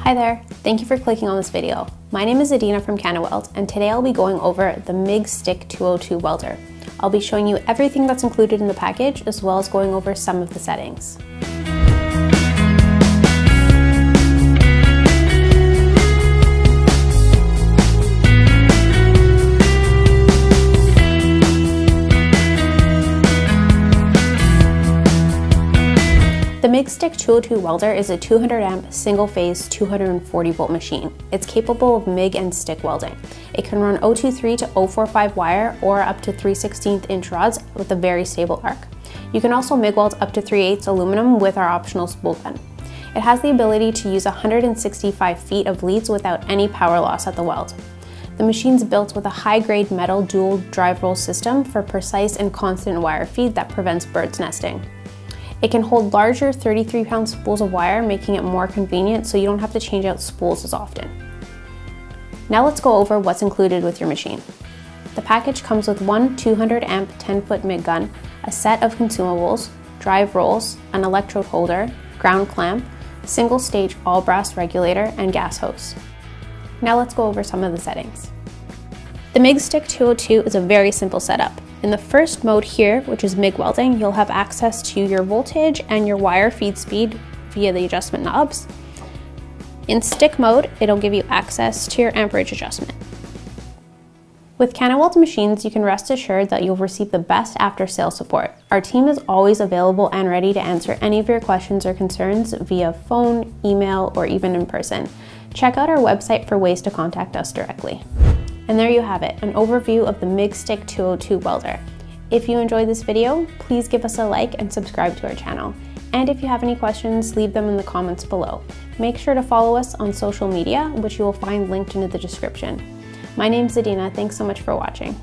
Hi there, thank you for clicking on this video. My name is Adina from Canaweld, and today I'll be going over the MIG STICK 202 welder. I'll be showing you everything that's included in the package, as well as going over some of the settings. The MIG STICK 202 welder is a 200 amp single-phase 240 volt machine. It's capable of MIG and stick welding. It can run 023 to 045 wire or up to 3/16 inch rods with a very stable arc. You can also MIG weld up to 3/8 aluminum with our optional spool gun. It has the ability to use 165 feet of leads without any power loss at the weld. The machine's built with a high-grade metal dual drive roll system for precise and constant wire feed that prevents birds nesting. It can hold larger 33-pound spools of wire, making it more convenient so you don't have to change out spools as often. Now let's go over what's included with your machine. The package comes with one 200 amp 10-foot MIG gun, a set of consumables, drive rolls, an electrode holder, ground clamp, single stage all brass regulator, and gas hose. Now let's go over some of the settings. The MIG STICK 202 is a very simple setup. In the first mode here, which is MIG welding, you'll have access to your voltage and your wire feed speed via the adjustment knobs. In stick mode, it'll give you access to your amperage adjustment. With Canaweld machines, you can rest assured that you'll receive the best after-sales support. Our team is always available and ready to answer any of your questions or concerns via phone, email, or even in person. Check out our website for ways to contact us directly. And there you have it, an overview of the MIG STICK 202 welder. If you enjoyed this video, please give us a like and subscribe to our channel. And if you have any questions, leave them in the comments below. Make sure to follow us on social media, which you will find linked in the description. My name's Adina, thanks so much for watching.